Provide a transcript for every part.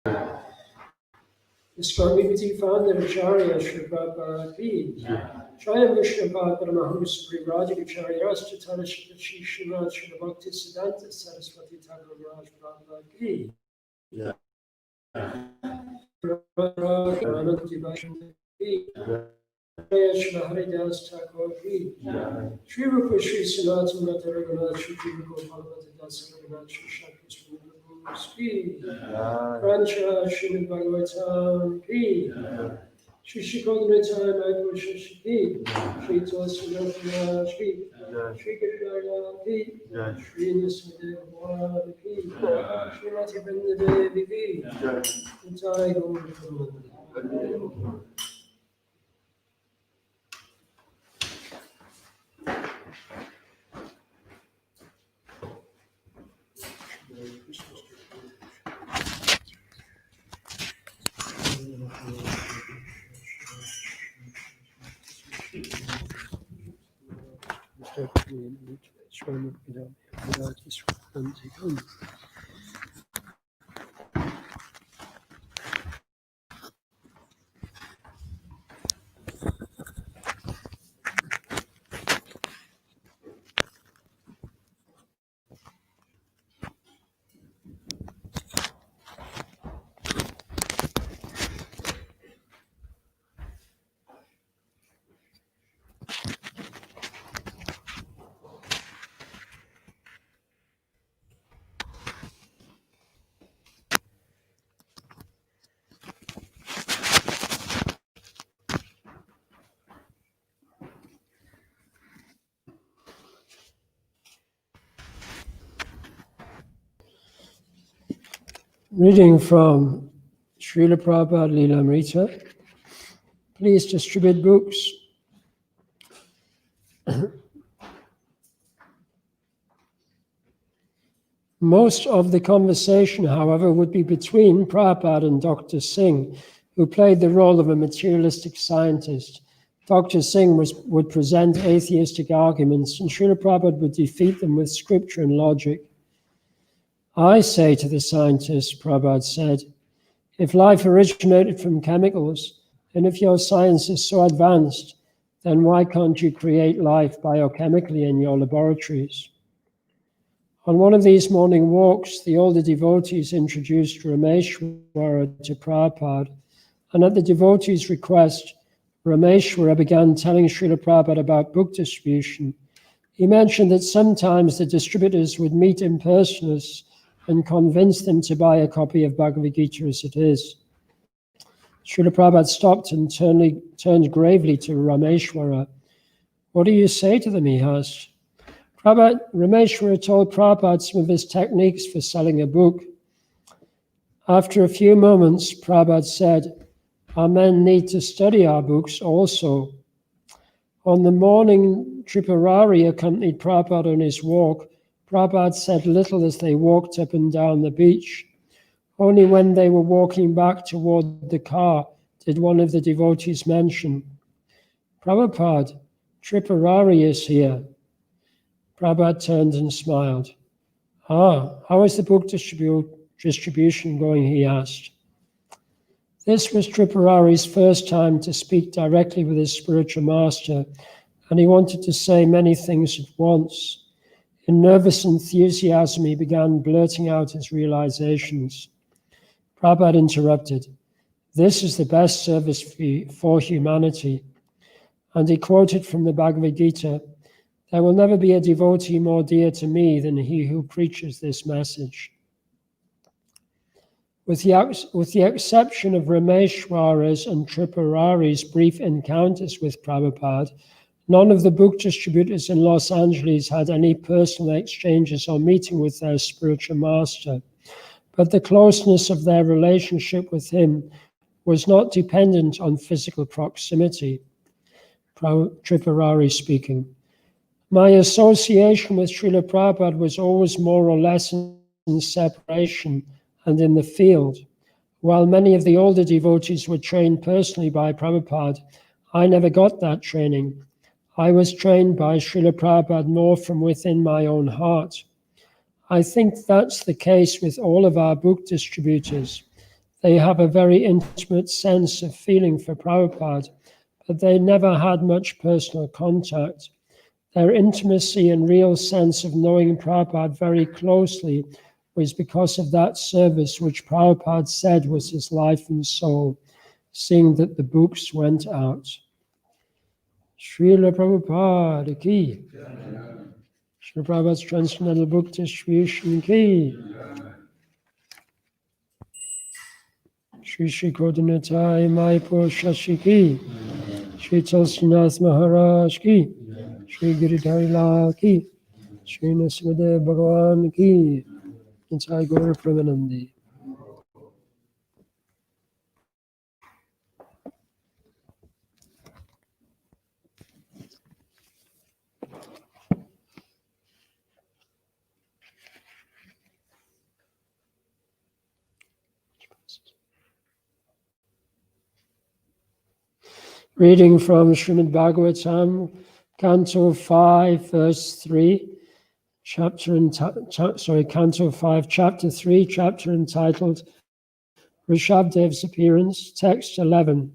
The Swami Viti founder Acharya Sri Prabhupada Ki. Swayam Vishnupad Paramahamsa Privrajacharya Ashtatara Shri Srimad Sri Bhakti Siddhanta Saraswati Thakur Raj Prabhupada Ki. Shri Haridas Thakur Ki. Shri Rupa Shri Sanatana Mata Raghunath Shri Jiva Gopal Mata Dasa Raghunath Shri Shakti Sri Ki. Rancha Srimad Bhagavatam Ki. Shri Shikodamita Maipur Shri Ki. Shri Tulsi Narayana Ki. Shri Giridhara Ki. Shri Nismadeva Bhagavad Ki. Shri Mati Vrindadevi Ki. Nitai Gaur. Reading from Srila Prabhupada Lilamrita. Please distribute books. Most of the conversation, however, would be between Prabhupada and Dr. Singh, who played the role of a materialistic scientist. Dr. Singh would present atheistic arguments, and Srila Prabhupada would defeat them with scripture and logic. I say to the scientists, Prabhupada said, if life originated from chemicals, and if your science is so advanced, then why can't you create life biochemically in your laboratories? On one of these morning walks, the older devotees introduced Rameshwara to Prabhupada, and at the devotees' request, Rameshwara began telling Srila Prabhupada about book distribution. He mentioned that sometimes the distributors would meet impersonalists and convince them to buy a copy of Bhagavad Gita as it is. Srila Prabhupada stopped and turned gravely to Rameshwara. What do you say to them, he asked. Rameshwara told Prabhupada some of his techniques for selling a book. After a few moments, Prabhupada said, our men need to study our books also. On the morning Tripurari accompanied Prabhupada on his walk, Prabhupada said little as they walked up and down the beach. Only when they were walking back toward the car did one of the devotees mention, Prabhupada, Tripurari is here. Prabhupada turned and smiled. How is the book distribution going, he asked. This was Tripurari's first time to speak directly with his spiritual master, and he wanted to say many things at once. In nervous enthusiasm, he began blurting out his realizations. Prabhupada interrupted, this is the best service for humanity. And he quoted from the Bhagavad Gita, there will never be a devotee more dear to me than he who preaches this message. With the exception of Rameshwara's and Tripurari's brief encounters with Prabhupada, none of the book distributors in Los Angeles had any personal exchanges or meeting with their spiritual master, but the closeness of their relationship with him was not dependent on physical proximity. Tripurari speaking. My association with Srila Prabhupada was always more or less in separation and in the field. While many of the older devotees were trained personally by Prabhupada, I never got that training. I was trained by Srila Prabhupada more from within my own heart. I think that's the case with all of our book distributors. They have a very intimate sense of feeling for Prabhupada, but they never had much personal contact. Their intimacy and real sense of knowing Prabhupada very closely was because of that service which Prabhupada said was his life and soul, seeing that the books went out. Srila Prabhupada ki. Srila Prabhupada's transcendental book distribution ki. Shri Shri Kodinatai Maipur Shashi ki. Shri Tulsinath Maharaj ki. Shri Giridhari Lal ki. Shri Nrsimhadev Bhagavan ki. Nitai Gaura Premanandi. Reading from Srimad Bhagavatam, Canto 5, verse 3, Canto 5, Chapter 3, chapter entitled Rishabdev's Appearance, text 11.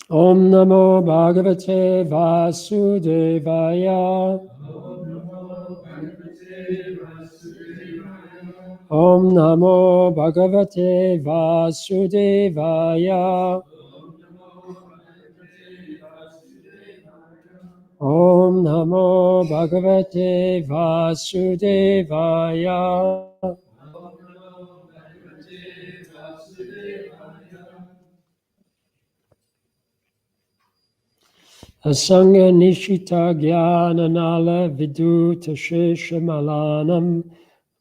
Om Namo Bhagavate Vasudevaya. Om Namo Bhagavate Vasudevaya. Om Namo Bhagavate Vasudevaya. Asanga Nishita Jnanala Viduta Sheshamalanam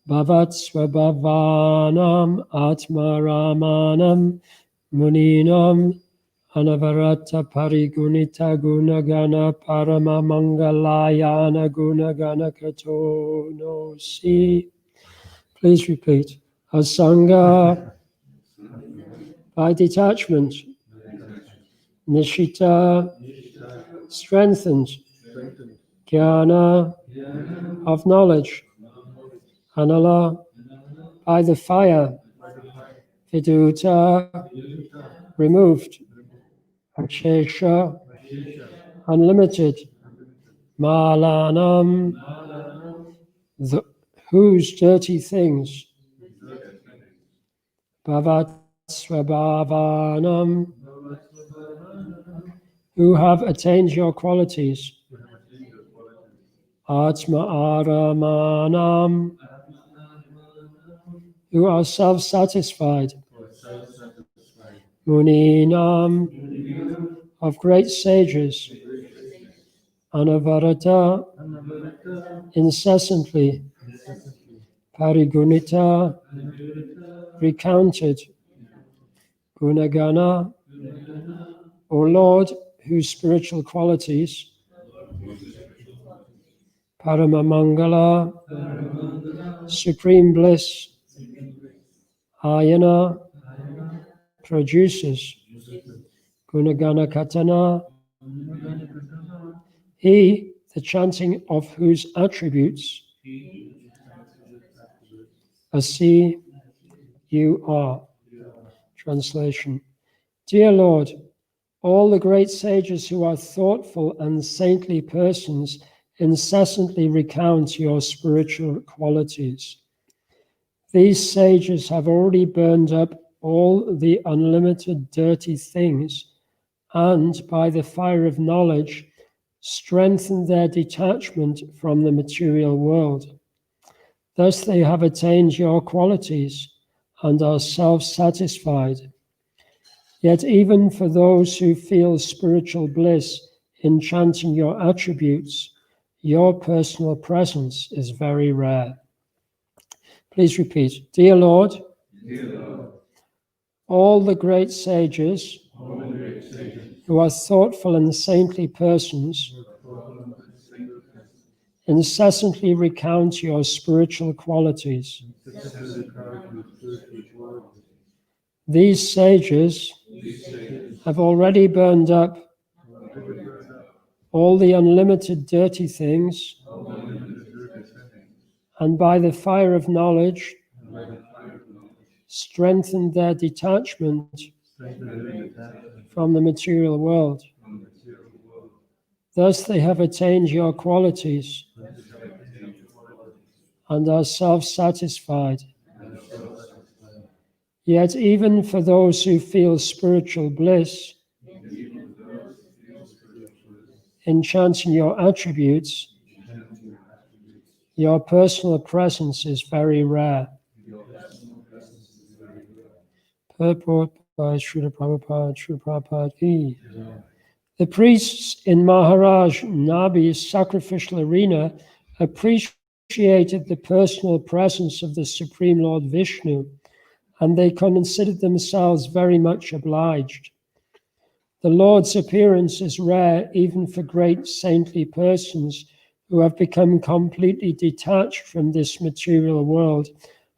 Bhavat Swabhavanam Atmaramanam Muninam Anavarata Parigunita Gunagana Paramamangalayana Gunagana Katonosi. Please repeat. Asanga by detachment. Nishita strengthened. Jnana of knowledge. Anala by the fire. Viduta removed. Ashesha unlimited. Malanam whose dirty things. Bhavat Swabhavanam who have attained your qualities. Atma Aramanam who are self-satisfied. Muninam of great sages. Anavarata incessantly. Parigunita recounted. Gunagana, O Lord, whose spiritual qualities. Paramamangala, supreme bliss. Ayana, produces. Gunagana Katana, he, the chanting of whose attributes. Vasi, you are. Translation. Dear Lord, all the great sages who are thoughtful and saintly persons incessantly recount your spiritual qualities. These sages have already burned up all the unlimited dirty things and, by the fire of knowledge, strengthened their detachment from the material world. Thus they have attained your qualities and are self-satisfied. Yet even for those who feel spiritual bliss in chanting your attributes, your personal presence is very rare. Please repeat. Dear Lord, all the great sages who are thoughtful and saintly persons incessantly recount your spiritual qualities. These sages have already burned up all the unlimited dirty things, and by the fire of knowledge, strengthened their detachment from the material world. Thus they have attained your qualities and are self-satisfied. Yet even for those who feel spiritual bliss in chanting your attributes, your personal presence is very rare. Purport by Srila Prabhupada Ki. The priests in Maharaj Nabi's sacrificial arena appreciated the personal presence of the Supreme Lord Vishnu, and they considered themselves very much obliged. The Lord's appearance is rare even for great saintly persons who have become completely detached from this material world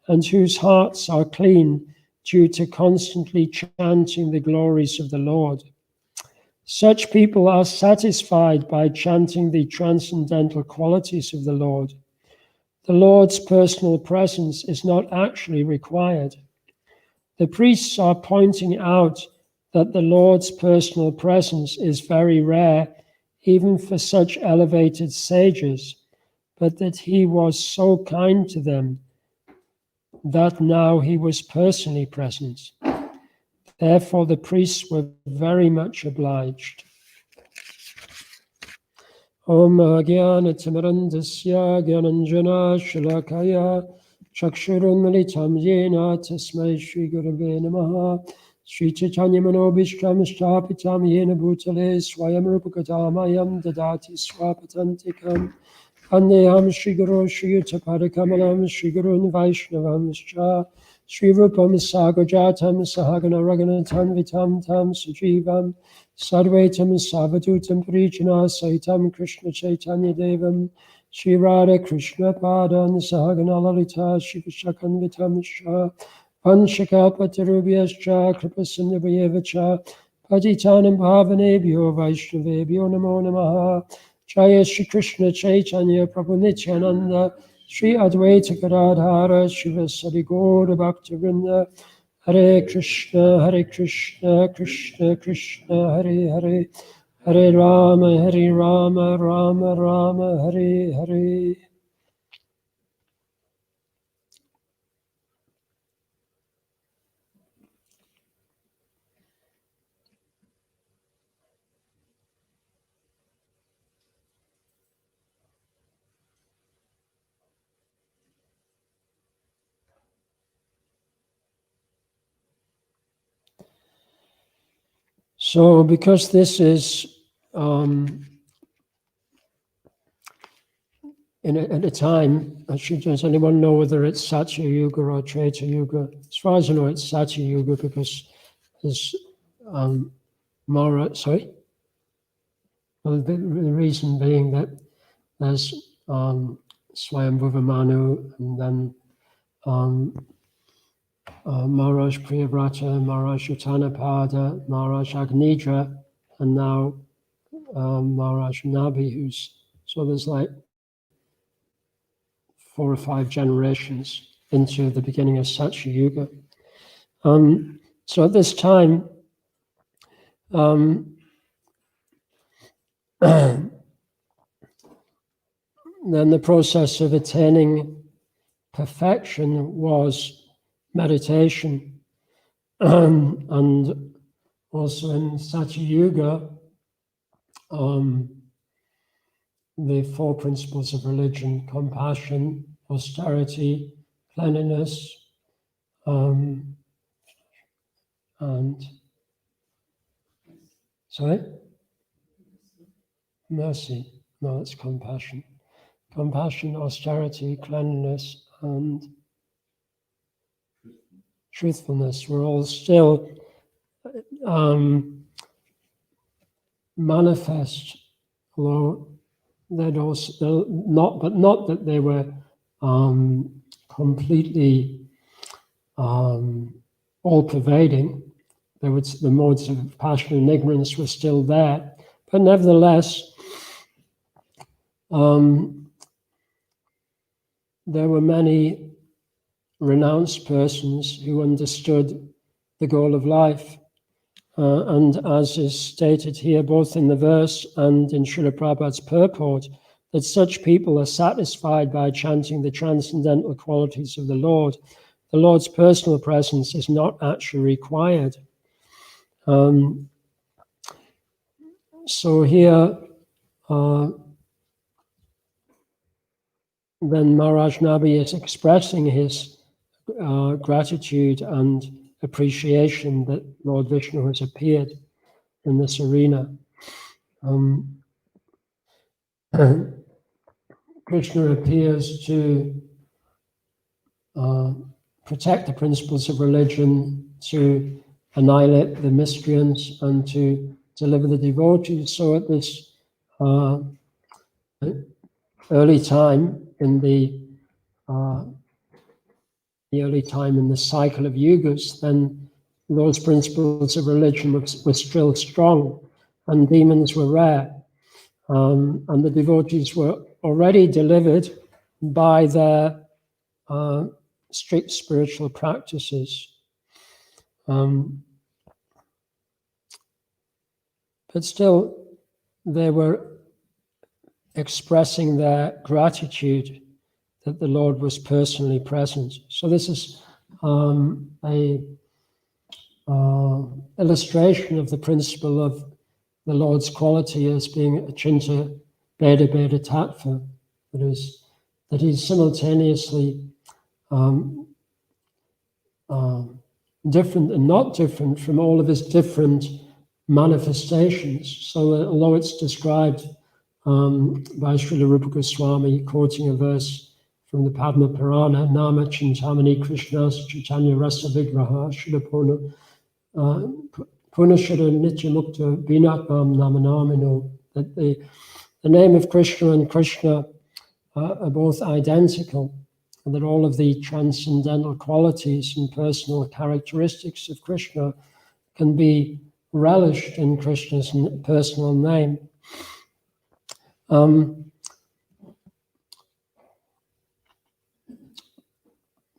and whose hearts are clean due to constantly chanting the glories of the Lord. Such people are satisfied by chanting the transcendental qualities of the Lord. The Lord's personal presence is not actually required. The priests are pointing out that the Lord's personal presence is very rare, even for such elevated sages, but that he was so kind to them that now he was personally present. Therefore, the priests were very much obliged. Om Jnana Timirandasya Gyananjana Shalakaya Chakshurun Militam Yena Tasmai Shri Gurave Namaha Shri Chaitanya Manobishkam Shtapitam Yena Bhutale Swayam Rupakatamayam Dadati Swapatantikam Andeham Shri Guru Shri Utapadakamalam Shri Gurun Vaishnavam Shcha Shri Rupam Sagojatam Sahagana Raganatam Vitam Tam Sujivam Sadvaitam Savadutam Prijana Saitam Krishna Chaitanya Devam Shri Radha Krishna Padan Sahagana Lalita Shri Vishakan Vitam Shah Vanshakapatarubhyascha Kripasindhayavacha Patitanam Bhavanebhyo Vaishnavebhyo Namo Namaha Jaya Shri Krishna Chaitanya Prabhu Nityananda Shri Advaita Gadadhara Shiva Sadi Gaura Bhaktivinoda Hare Krishna, Krishna Krishna, Hare Hare, Hare Rama, Rama Rama, Hare Hare. So, because this is at a time, does anyone know whether it's Satya Yuga or Treta Yuga? As far as I know, it's Satya Yuga because there's sorry? Well, the reason being that there's Swayambhuva Manu, and then Maharaj Priyavrata, Maharaj Uttanapada, Maharaj Agnidra, and now Maharaj Nabi, so there's like 4 or 5 generations into the beginning of Satya Yuga. So at this time, then the process of attaining perfection was meditation. And also in Satya Yuga, the 4 principles of religion: compassion, austerity, cleanliness, and mercy. No, it's compassion. Compassion, austerity, cleanliness, and truthfulness were all still manifest, although they'd also not that they were completely all-pervading. The modes of passion and ignorance were still there, but nevertheless, there were many renounced persons who understood the goal of life. And as is stated here, both in the verse and in Srila Prabhupada's purport, that such people are satisfied by chanting the transcendental qualities of the Lord. The Lord's personal presence is not actually required. So here, then Maharaj Nabi is expressing his gratitude and appreciation that Lord Vishnu has appeared in this arena. Krishna appears to protect the principles of religion, to annihilate the miscreants, and to deliver the devotees. So at this early time in the early time in the cycle of yugas, then those principles of religion were still strong, and demons were rare, and the devotees were already delivered by their strict spiritual practices. But still, they were expressing their gratitude that the Lord was personally present. So this is a illustration of the principle of the Lord's quality as being Achinta Bheda Bheda Tattva, that he's simultaneously different and not different from all of his different manifestations. So that although it's described by Srila Rupa Goswami, quoting a verse from the Padma Purana, Nama Chintamani Krishnas Chaitanya Rasa Vigraha Srila Punashara Nitya Mukta Vinatvam Namanamino, that the name of Krishna and Krishna are both identical, and that all of the transcendental qualities and personal characteristics of Krishna can be relished in Krishna's personal name.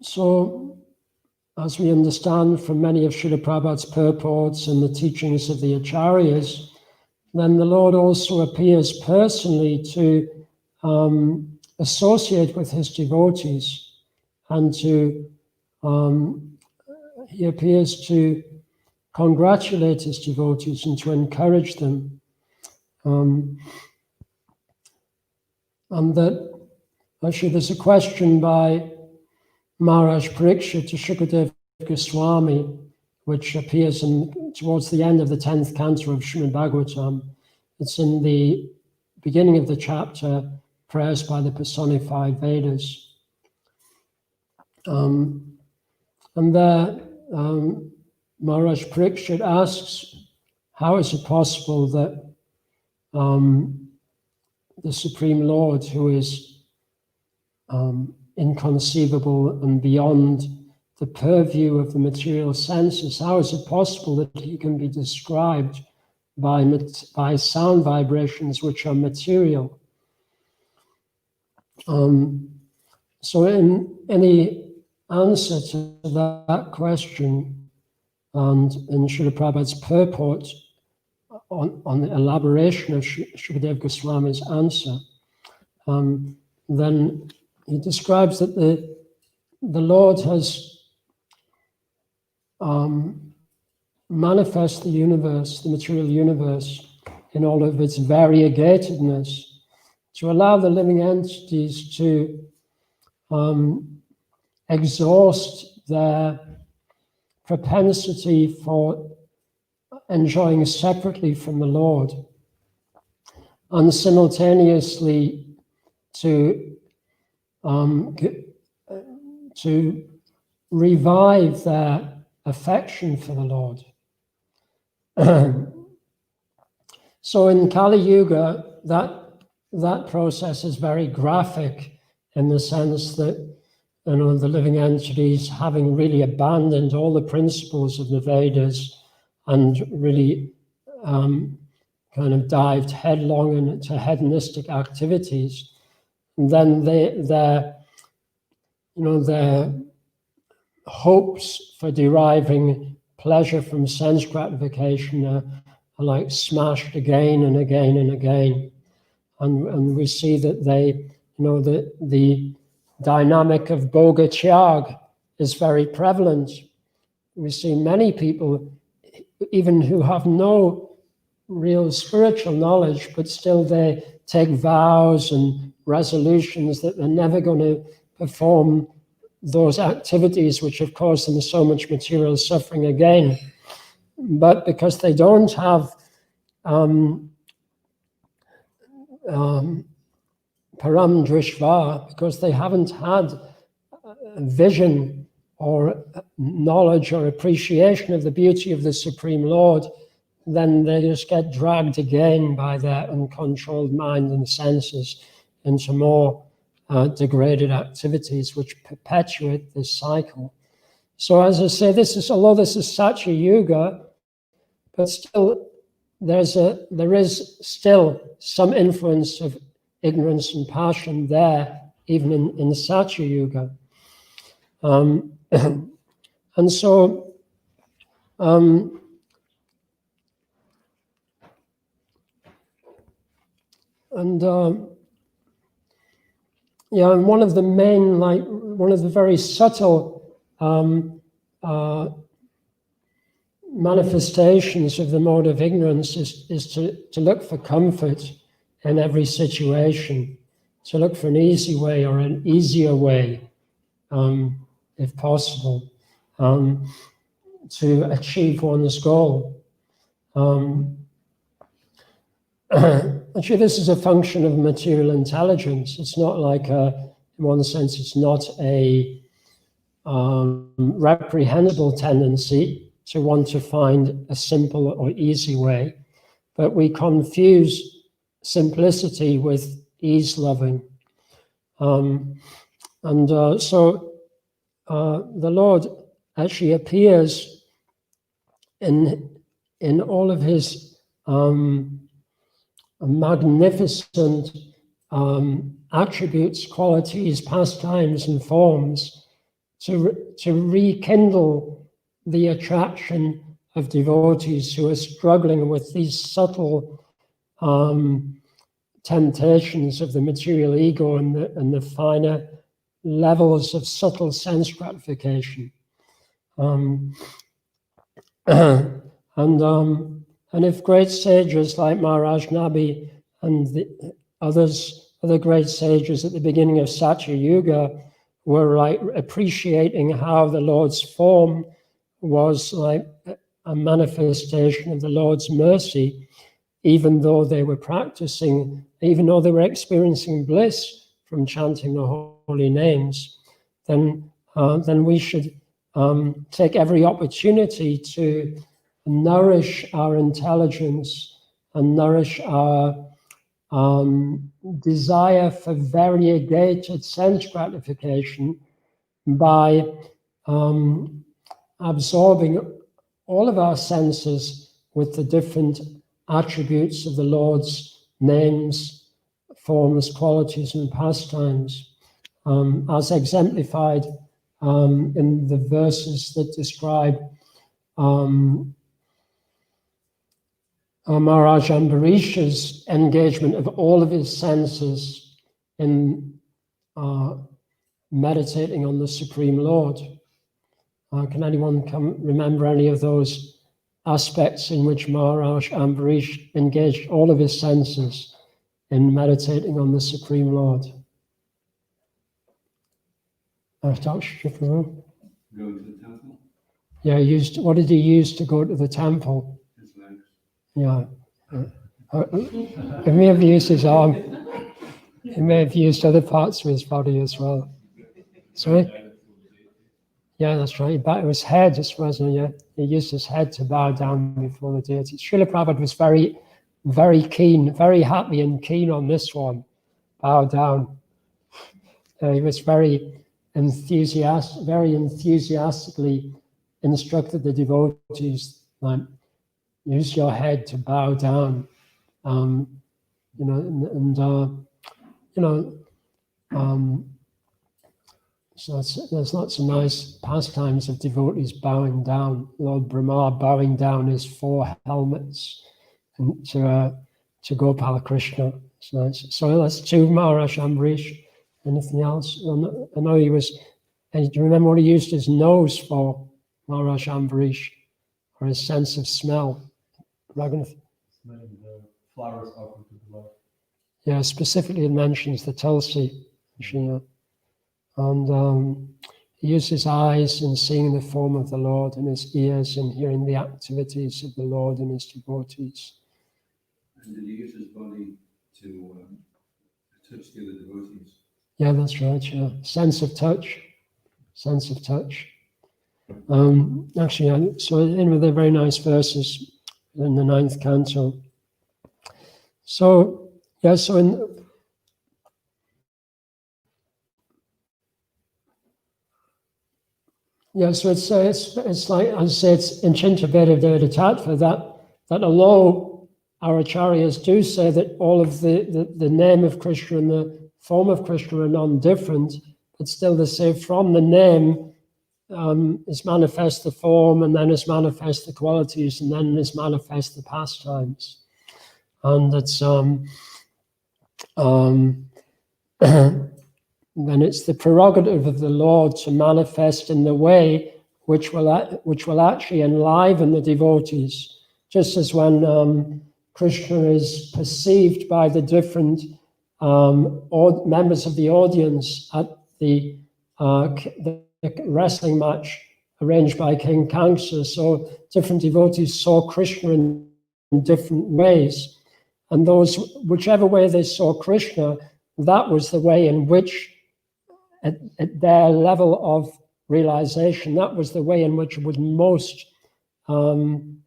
So, as we understand from many of Srila Prabhupada's purports and the teachings of the Acharyas, then the Lord also appears personally to associate with his devotees, and he appears to congratulate his devotees and to encourage them. And that actually there's a question by Maharaj Parikshit to Shukadev Goswami, which appears towards the end of the 10th canto of Srimad Bhagavatam. It's in the beginning of the chapter, Prayers by the Personified Vedas. And there, Maharaj Parikshit asks, how is it possible that the Supreme Lord, who is inconceivable and beyond the purview of the material senses, how is it possible that he can be described by sound vibrations which are material? So in any answer to that question, and in Srila Prabhupada's purport on the elaboration of Shukadev Goswami's answer, then he describes that the Lord has manifest the universe, the material universe, in all of its variegatedness, to allow the living entities to exhaust their propensity for enjoying separately from the Lord, and simultaneously to revive their affection for the Lord. So in Kali Yuga, that process is very graphic, in the sense that the living entities, having really abandoned all the principles of the Vedas and really kind of dived headlong into hedonistic activities, and then their hopes for deriving pleasure from sense gratification are like smashed again and again and again. And we see that they, the dynamic of boga tyag is very prevalent. We see many people, even who have no real spiritual knowledge, but still they take vows and resolutions that they're never going to perform those activities which have caused them so much material suffering again. But because they don't have param drishva, because they haven't had vision or knowledge or appreciation of the beauty of the Supreme Lord, then they just get dragged again by their uncontrolled mind and senses into more degraded activities which perpetuate this cycle. So as I say, although this is Satya Yuga, but still there is still some influence of ignorance and passion there, even in Satya Yuga. And so and one of the very subtle manifestations of the mode of ignorance is to look for comfort in every situation, to look for an easy way or an easier way, if possible, to achieve one's goal. Actually, this is a function of material intelligence. It's not like, in one sense, it's not a reprehensible tendency to want to find a simple or easy way, but we confuse simplicity with ease-loving. So the Lord actually appears in all of his magnificent attributes, qualities, pastimes, and forms to rekindle the attraction of devotees who are struggling with these subtle temptations of the material ego and the finer levels of subtle sense gratification. And if great sages like Maharaj Nabi and the other great sages at the beginning of Satya Yuga were like appreciating how the Lord's form was like a manifestation of the Lord's mercy, even though they were experiencing bliss from chanting the holy names, then we should take every opportunity to nourish our intelligence and nourish our desire for variegated sense gratification by absorbing all of our senses with the different attributes of the Lord's names, forms, qualities, and pastimes, as exemplified in the verses that describe Maharaj Ambarish's engagement of all of his senses in meditating on the Supreme Lord. Can anyone remember any of those aspects in which Maharaj Ambarish engaged all of his senses in meditating on the Supreme Lord? Dr. Go to the temple? Yeah, what did he use to go to the temple? His legs. Yeah. He may have used his arm. He may have used other parts of his body as well. Sorry? Yeah, that's right. It was head, as far as I know, yeah. He used his head to bow down before the deity. Srila Prabhupada was very, very keen, very happy and keen on this one. Bow down. He was very enthusiastically instructed the devotees, like, use your head to bow down. So there's lots of nice pastimes of devotees bowing down. Lord Brahma bowing down his 4 helmets and to Gopala Krishna. It's nice. So that's 2, Maharaj Ambarish. Anything else? I know he was. And do you remember what he used his nose for, Maharaj Ambarish, or his sense of smell? Raghunath? Smelling the flowers out into the light. Yeah, specifically it mentions the Tulsi. And he used his eyes in seeing the form of the Lord, and his ears in hearing the activities of the Lord and his devotees. And did he use his body to touch the other devotees? Yeah, that's right, yeah. Sense of touch. Actually, so in with the very nice verses in the 9th canto. So, yeah, so it's like, I say, it's in Chintabeda Devata Tattva that although our acharyas do say that all of the name of Krishna and the form of Krishna are non-different, but still they say from the name is manifest the form, and then is manifest the qualities, and then is manifest the pastimes. And it's then it's the prerogative of the Lord to manifest in the way which will actually enliven the devotees, just as when Krishna is perceived by the different members of the audience at the wrestling match arranged by King Kamsa. So different devotees saw Krishna in different ways, and those, whichever way they saw Krishna, that was the way in which, at their level of realization, that was the way in which it would most kind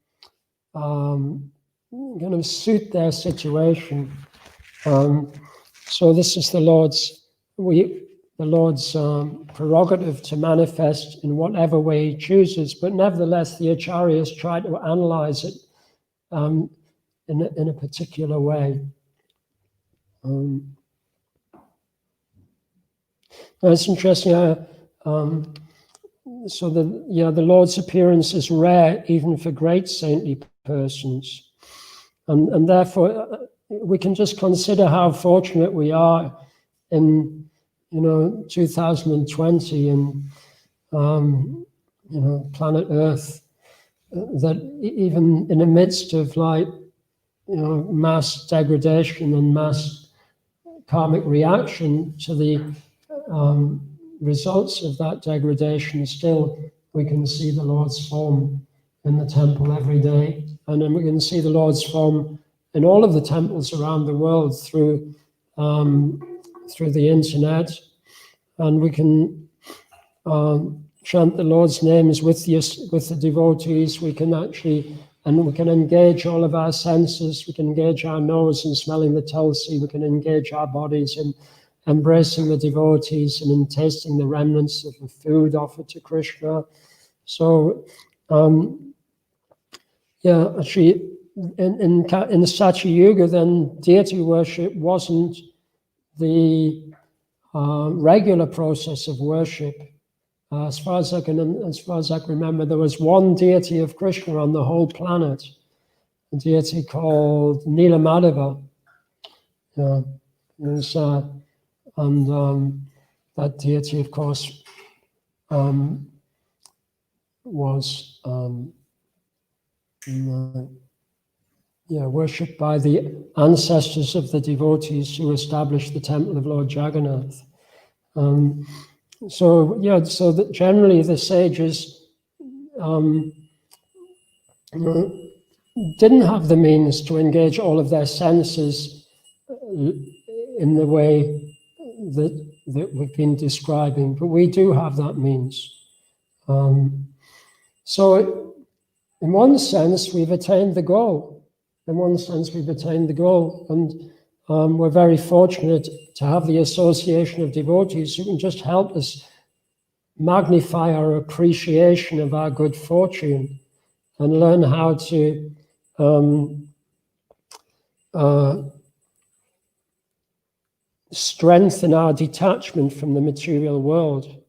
of suit their situation. So this is the Lord's prerogative to manifest in whatever way he chooses, but nevertheless the acharyas try to analyze it in a particular way. It's interesting. So the Lord's appearance is rare even for great saintly persons, and therefore we can just consider how fortunate we are in 2020 and planet Earth, that even in the midst of mass degradation and mass karmic reaction to the results of that degradation, still we can see the Lord's form in the temple every day, and then we can see the Lord's form in all of the temples around the world through the internet, and we can chant the Lord's names with the devotees. We can engage all of our senses. We can engage our nose in smelling the Tulsi. We can engage our bodies in embracing the devotees and in tasting the remnants of the food offered to Krishna. So, actually, in the Satya Yuga, then deity worship wasn't the regular process of worship. As far as I can remember, there was one deity of Krishna on the whole planet, a deity called Nilamadeva. That deity, of course, was worshipped by the ancestors of the devotees who established the temple of Lord Jagannath. So that generally the sages didn't have the means to engage all of their senses in the way that we've been describing, but we do have that means. So in one sense, we've attained the goal. And we're very fortunate to have the association of devotees who can just help us magnify our appreciation of our good fortune and learn how to strengthen our detachment from the material world.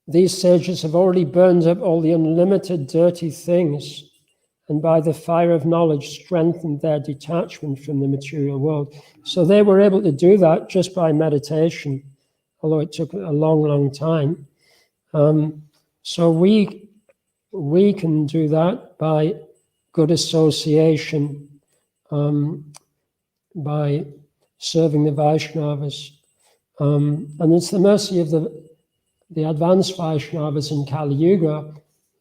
These sages have already burned up all the unlimited dirty things, and by the fire of knowledge strengthened their detachment from the material world. So they were able to do that just by meditation, although it took a long, long time. So we can do that by good association, by serving the Vaishnavas. And it's the mercy of the advanced Vaishnavas in Kali Yuga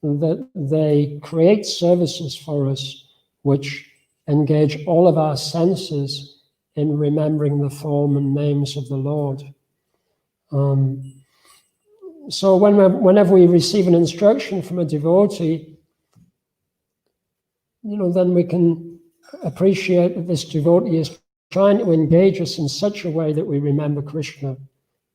that they create services for us which engage all of our senses in remembering the form and names of the Lord. So whenever we receive an instruction from a devotee, then we can appreciate that this devotee is trying to engage us in such a way that we remember Krishna.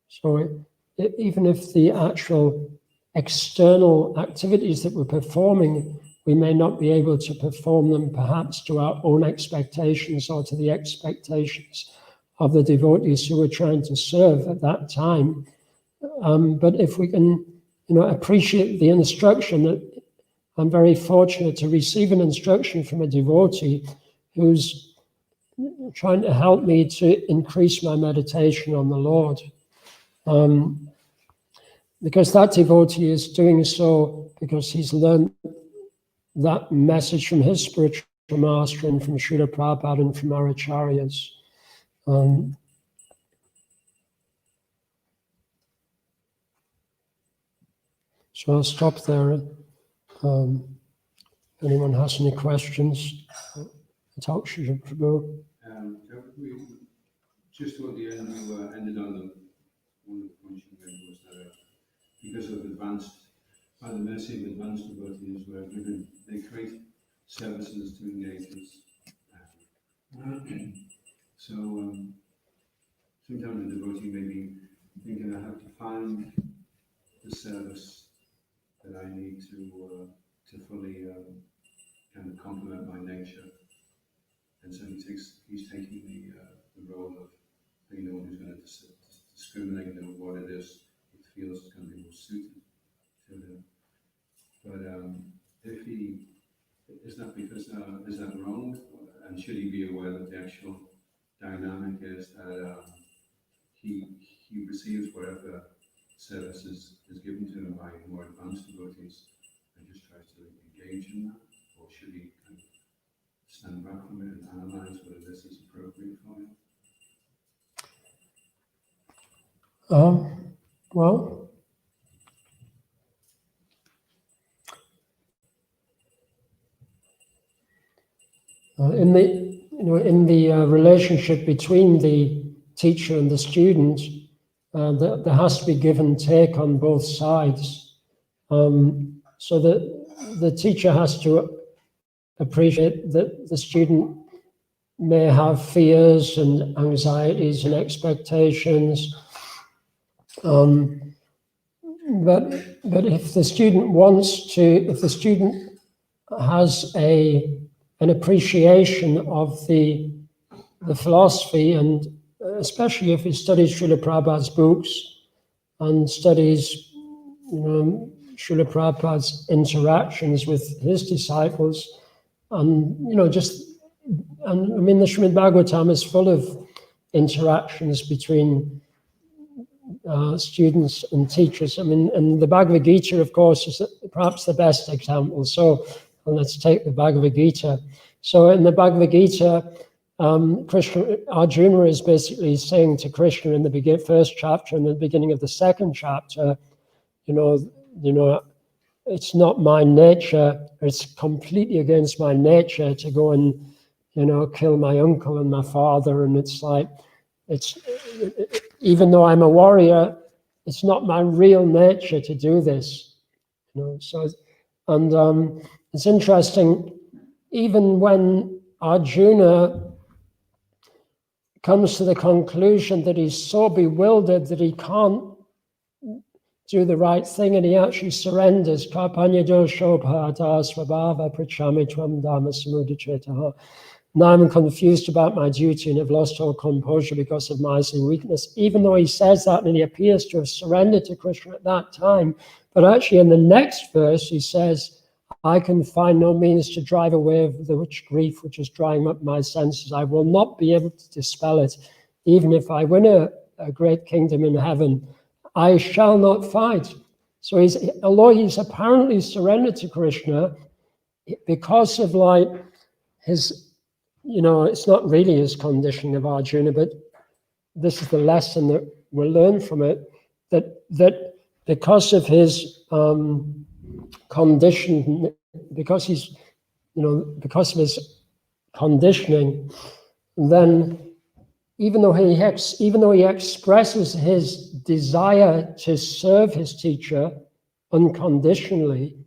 So even if the actual external activities that we're performing, we may not be able to perform them perhaps to our own expectations or to the expectations of the devotees who we're trying to serve at that time. But if we can, appreciate the instruction, that I'm very fortunate to receive an instruction from a devotee who's trying to help me to increase my meditation on the Lord. Because that devotee is doing so because he's learned that message from his spiritual master and from Srila Prabhupada and from our acharyas. So I'll stop there. Anyone has any questions? Talk, Srila Prabhu. Just toward the end, you ended on one of the points you made was that because of by the mercy of advanced devotees, they create services to engage us. So sometimes the devotee may be thinking, I have to find the service that I need to fully kind of complement my nature, and so he's taking the role of being the one who's going to discriminate on what it is he feels is going to be more suited to him. But if he is that wrong, and should he be aware that the actual dynamic is that he receives whatever service is given to him by more advanced devotees and just tries to engage in that, or should he kind of stand back from it and analyze whether this is appropriate for him? Well, in the relationship between the teacher and the student, there has to be give and take on both sides. So that the teacher has to appreciate that the student may have fears and anxieties and expectations. But if the student has an appreciation of the philosophy, and especially if he studies Srila Prabhupada's books and studies, Srila Prabhupada's interactions with his disciples, and the Srimad Bhagavatam is full of interactions between students and teachers. And the Bhagavad Gita, of course, is perhaps the best example. So let's take the Bhagavad Gita. So in the Bhagavad Gita, Arjuna is basically saying to Krishna in the first chapter and the beginning of the second chapter, it's not my nature, it's completely against my nature to go and, kill my uncle and my father. And it's like, even though I'm a warrior, it's not my real nature to do this. So, and it's interesting, even when Arjuna comes to the conclusion that he's so bewildered that he can't do the right thing, and he actually surrenders. Now I'm confused about my duty and have lost all composure because of miserly weakness. Even though he says that and he appears to have surrendered to Krishna at that time, but actually in the next verse he says, I can find no means to drive away the rich grief which is drying up my senses. I will not be able to dispel it. Even if I win a great kingdom in heaven, I shall not fight. So although he's apparently surrendered to Krishna, because of like his, it's not really his conditioning of Arjuna, but this is the lesson that we'll learn from it, that because of his condition, because he's, because of his conditioning, then even though he expresses his desire to serve his teacher unconditionally,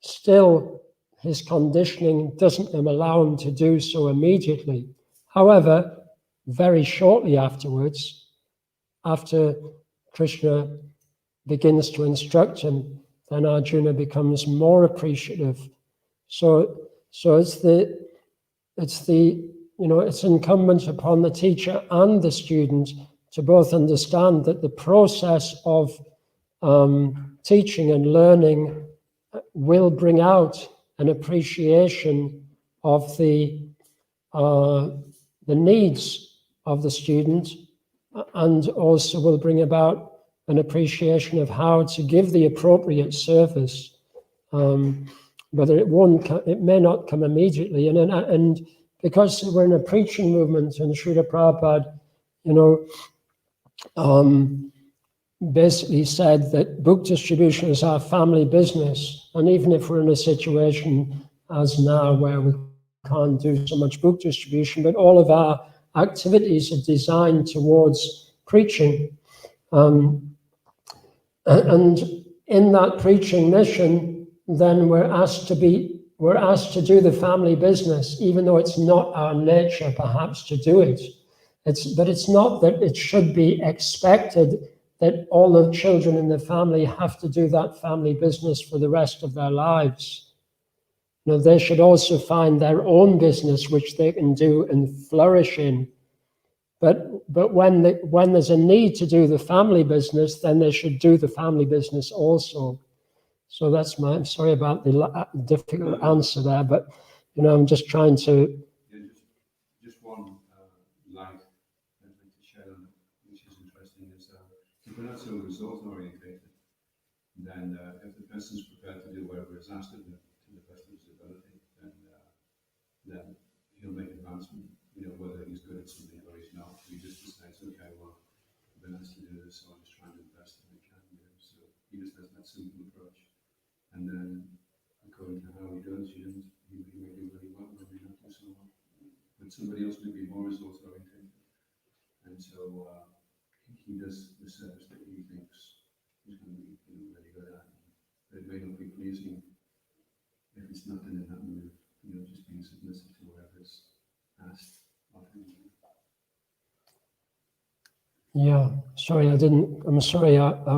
still his conditioning doesn't allow him to do so immediately. However, very shortly afterwards, after Krishna begins to instruct him, then Arjuna becomes more appreciative. So it's incumbent upon the teacher and the student to both understand that the process of teaching and learning will bring out an appreciation of the needs of the student, and also will bring about an appreciation of how to give the appropriate service. But it may not come immediately, and because we're in a preaching movement, and Srila Prabhupada, basically said that book distribution is our family business, and even if we're in a situation as now where we can't do so much book distribution, but all of our activities are designed towards preaching, and in that preaching mission, then we're asked to do the family business, even though it's not our nature perhaps to do it. But it's not that it should be expected that all the children in the family have to do that family business for the rest of their lives. They should also find their own business which they can do and flourish in. But when there's a need to do the family business, then they should do the family business also. So I'm sorry about the difficult answer there, but I'm just trying to. Just one light I'd like to share on, which is interesting, is if we're not so result orientated, then if the person's prepared to do whatever is asked of them to the best of his ability, then he'll make advancement. Whether he's good at something or he's not, he just decides, okay, well, I've been asked to do this, so I'm just trying to do the best that I can do. So he just has that simple approach. And then, according to how he does, he may do really well, or may not do so well. But somebody else may be more results oriented. And so he does the service that he thinks he's going to be really good at. It may not be pleasing if it's not done in that mood, just being submissive to whatever's asked of him. Yeah, sorry, I'm sorry, I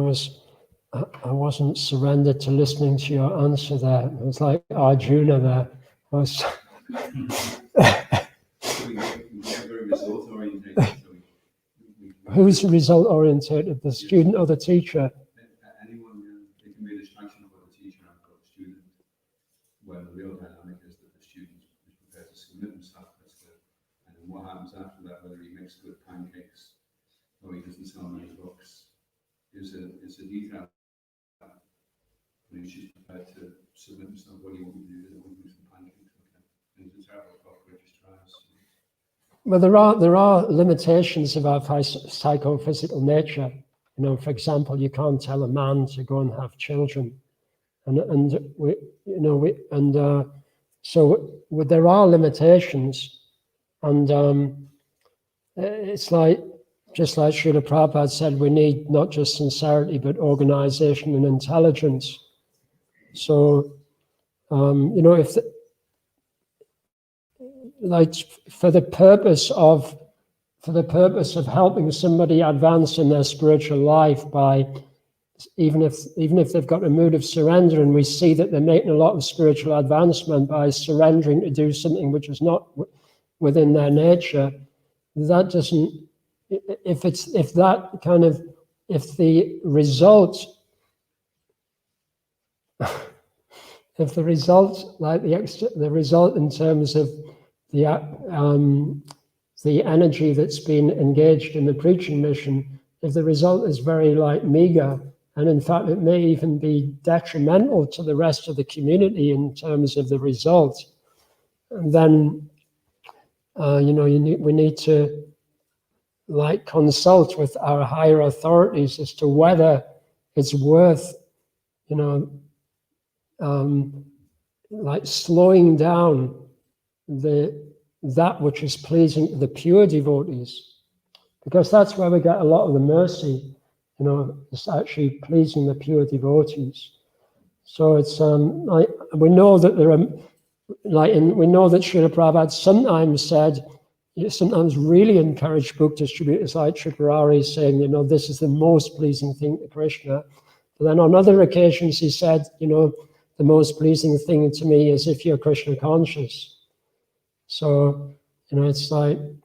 wasn't surrendered to listening to your answer there. It was like Arjuna there. Who's result oriented? The student or the teacher? Anyone, it can be a distraction for the teacher and for the student, where the real dynamic is that the student is prepared to submit himself. And then what happens after that, whether he makes good pancakes or he doesn't sell many books, is a detail. And he's just prepared to submit himself. What do you want me to do? I want to do some pancakes. Okay. And he's a terrible cockroach, just tries. Well, there are limitations of our psychophysical nature. For example, you can't tell a man to go and have children, so there are limitations, and it's like, just like Srila Prabhupada said, we need not just sincerity but organization and intelligence. So, if for the purpose of helping somebody advance in their spiritual life, by even if they've got a mood of surrender, and we see that they're making a lot of spiritual advancement by surrendering to do something which is not within their nature, that doesn't, if the result, if the result, like the result in terms of the energy that's been engaged in the preaching mission, if the result is very meager, and in fact it may even be detrimental to the rest of the community in terms of the result, then we need to consult with our higher authorities as to whether it's worth slowing down that which is pleasing to the pure devotees, because that's where we get a lot of the mercy. It's actually pleasing the pure devotees. So it's we know that there are we know that Srila Prabhupada sometimes really encouraged book distributors like Tripurari, saying, this is the most pleasing thing to Krishna. But then on other occasions he said, the most pleasing thing to me is if you're Krishna conscious. So, it's so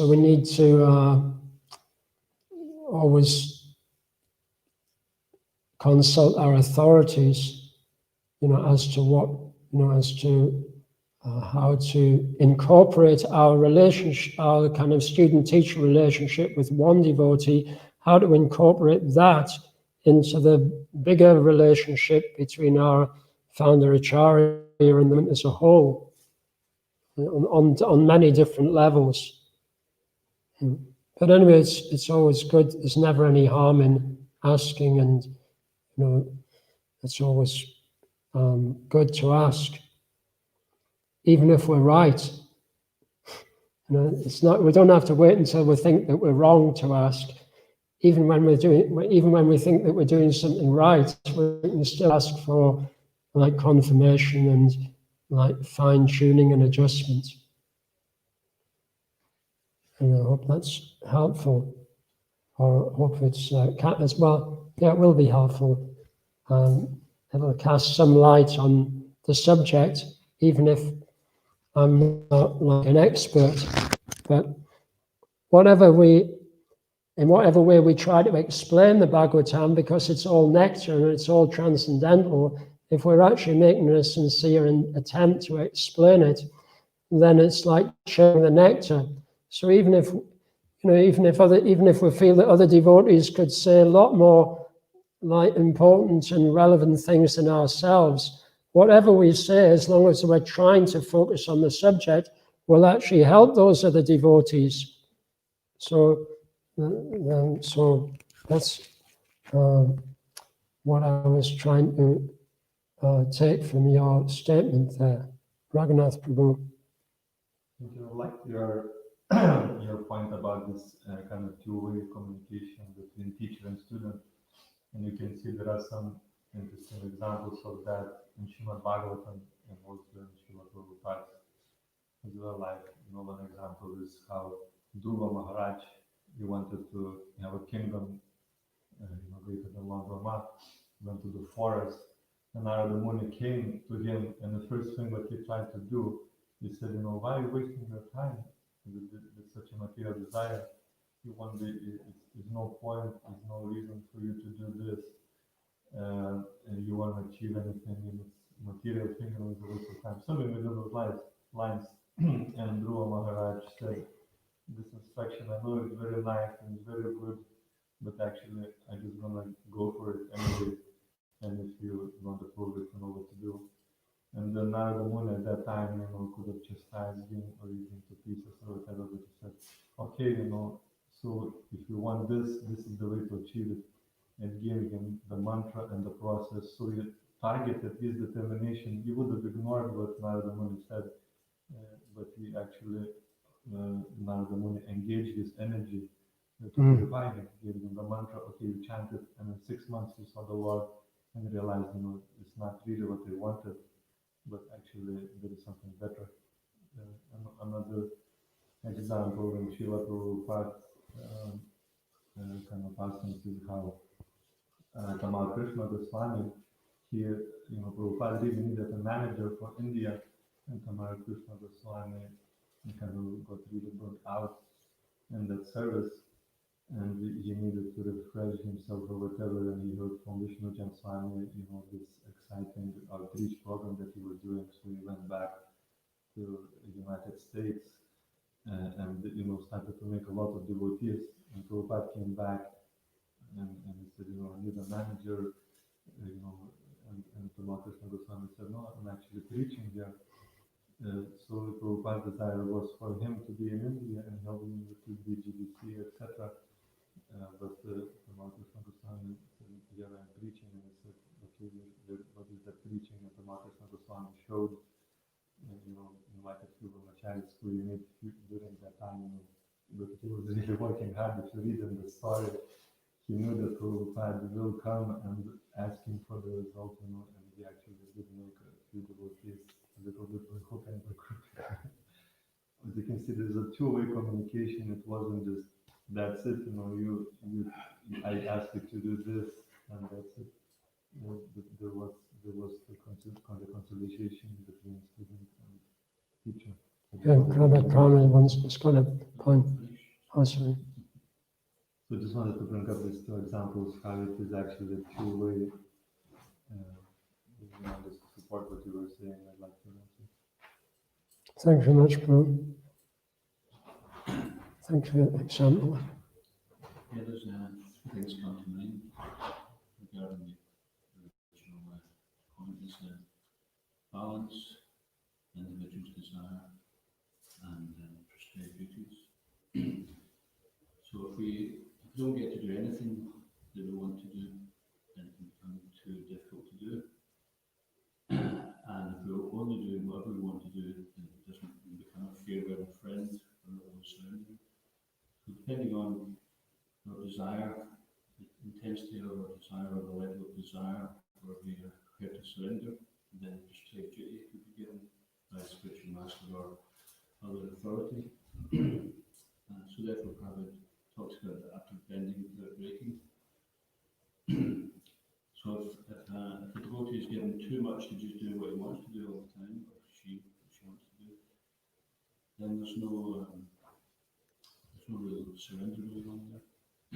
we need to always consult our authorities, as to what, how to incorporate our relationship, our kind of student-teacher relationship with one devotee, how to incorporate that into the bigger relationship between our founder Acharya and them as a whole, on many different levels. But anyway, it's always good. There's never any harm in asking, and it's always good to ask, even if we're right. It's not. We don't have to wait until we think that we're wrong to ask. Even when we think that we're doing something right, we can still ask for confirmation and fine tuning and adjustment. And I hope that's helpful, or hope it's as well. Yeah, it will be helpful. It'll cast some light on the subject, even if I'm not an expert. But in whatever way we try to explain the Bhagavatam, because it's all nectar and it's all transcendental, if we're actually making a sincere attempt to explain it, then it's like sharing the nectar. So even if we feel that other devotees could say a lot more important and relevant things than ourselves, whatever we say, as long as we're trying to focus on the subject, will actually help those other devotees. So that's what I was trying to take from your statement there, Raghunath Prabhu. Like your point about this kind of two-way communication between teacher and student, and you can see there are some interesting examples of that in Srimad Bhagavatam and also in Srimad Prabhupada as well. One example is how Dhruva Maharaj, he wanted to have a kingdom greater than one Brahma, went to the forest, and Narada Muni came to him, and the first thing that he tried to do, he said, why are you wasting your time with such a material desire? There's no point, there's no reason for you to do this, and you want to achieve anything in this material kingdom is a waste of time. Something within those lines. And Dhruva Maharaj said, this instruction, I know it's very nice and it's very good, but actually I'm just gonna go for it anyway, and if you want to prove it, you know what to do. And then Narada Muni at that time, could have chastised him or even to pieces or whatever, but he said, okay, so if you want this is the way to achieve it. And giving him the mantra and the process, so he targeted his determination. He would have ignored what Narada Muni said, but he actually, Narada Muni engaged his energy to purify him, gave him the mantra, okay, you chanted, and in 6 months he saw the Lord and realized, it's not really what they wanted, but actually there is something better. Another example in Srila Prabhupada kind of asking is how Tamal Krishna Goswami, here, Prabhupada really needed a manager for India, and Tamara Krishna Goswami kind of got really burnt out in that service, and he needed to refresh himself or whatever, and he heard from Vishnu Swami, this exciting outreach program that he was doing, so he went back to the United States and started to make a lot of devotees, and Prabhupada came back and he said, I need a manager, and Tamara Krishna Goswami said, no, I'm actually preaching here. So Prabhupada's desire was for him to be in India and helping with the GBC, etc. But Tamara Krishna Goswami said, here I'm preaching, and he said, okay, what is that preaching? And Tamara Krishna Goswami showed, like a few Brahmacharis who he made during that time, but he was really working hard. If you read in the story, he knew that Prabhupada will come and ask him for the result, and he actually did make a few devotees a little bit by hook and by crook. As you can see, there's a two-way communication. It wasn't just, that's it, I asked you to do this, and that's it. There was the reconciliation between student and teacher. Yeah, Prabhupada wants just got a point. Oh, sorry. So I just wanted to bring up these two examples, how it is actually a two-way, just to support what you were saying. I'd like to answer. Thank you very much, Prabhu. Thank you for the example. Yeah, there's things come to mind regarding the original point is the balance, individual's desire, and prescribed duties. So if we don't get to do anything that we want to do, then it can become too difficult to do. And if we're only doing whatever we want to do, then it doesn't become a fair-weather friend for our own surrounding. So depending on our desire, the intensity of our desire, or the level of desire, where we are prepared to surrender, then prescribed duty could be given by a spiritual master or other authority. So therefore, Prabhupada talks about the act of bending without breaking. So if a devotee is given too much to just do what he wants to do all the time, or she wants to do, then there's no real surrender going on there.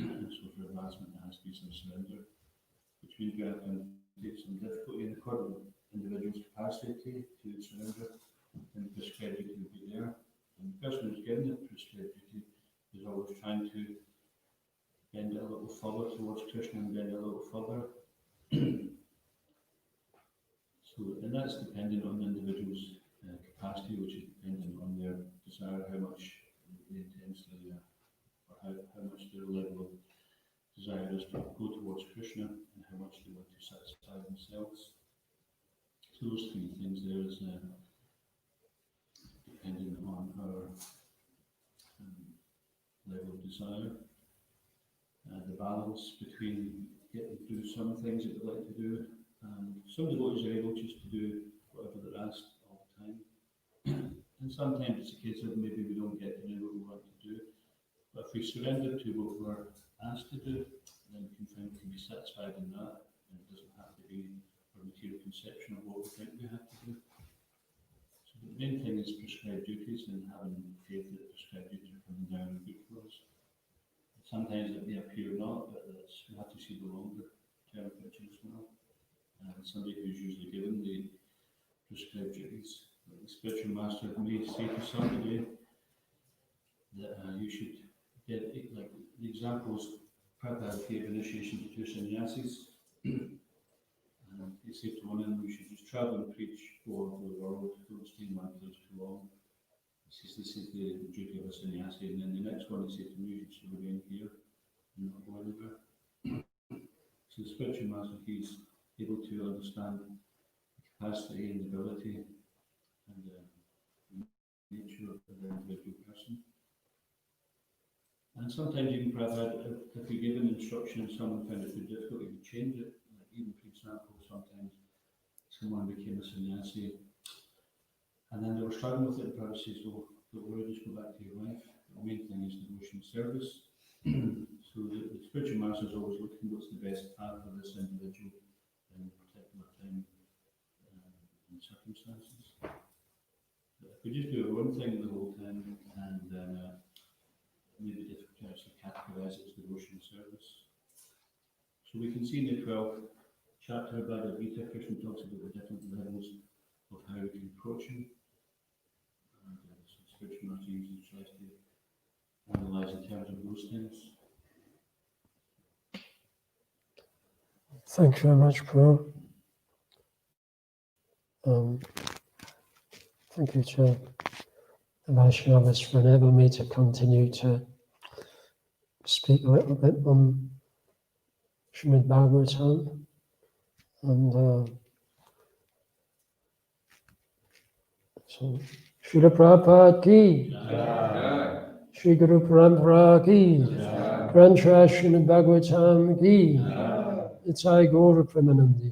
So for advancement, there has to be some surrender, which means we have to take some difficulty in according with individual's capacity to surrender, and the prescribed duty will be there. And the person who's given the prescribed duty is always trying to bend it a little further towards Krishna and bend it a little further. So, and that's dependent on the individual's capacity, which is dependent on their desire, how much they intensely, or how much their level of desire is to go towards Krishna, and how much they want to satisfy themselves. So those three things there is dependent on our level of desire. The balance between getting to do some things that we like to do, and some devotees are able just to do whatever they're asked all the time. And sometimes it's a case of maybe we don't get to do what we want to do, but if we surrender to what we're asked to do, then we can be satisfied in that, and it doesn't have to be our material conception of what we think we have to do. So the main thing is prescribed duties, and having faith that prescribed duties are coming down in good for us. Sometimes it may appear not, but we have to see the longer term picture as well. Somebody who's usually given the prescribed duties, the spiritual master may say to somebody that you should get, like the examples Prabhupada gave initiation to two sannyasis. He said to one of them, you should just travel and preach all over the world, don't stay in one place too long. This is the duty of a sannyasi, and then the next one he said to me, you should remain here and not go anywhere. So the spiritual master, he's able to understand the capacity and the ability and the nature of the individual person. And sometimes even Prabhupada, if we give an instruction and someone found it too difficult, he would change it. Like even for example, sometimes someone became a sannyasi, and then they were struggling with it, and Prabhupada says, well, don't worry, just go back to your wife. The main thing is devotion service. So the spiritual master is always looking what's the best path for this individual, in particular time and circumstances. But if we just do our own thing the whole time, and then it may be difficult to actually categorize it as devotional service. So we can see in the 12th chapter of Bhagavad Gita, Krishna talks about the different levels of how we can approach him. And so spiritual master usually tries to analyze in terms of those things. Thank you very much, Prabhu. Thank you to the Vaishnavas for enabling me to continue to speak a little bit on Srimad Bhagavatam. And so, Srila Prabhupada ki, Shri Guru Parampara ki, Granth Srimad Bhagavatam ki, Nitai Gaura Premanandi.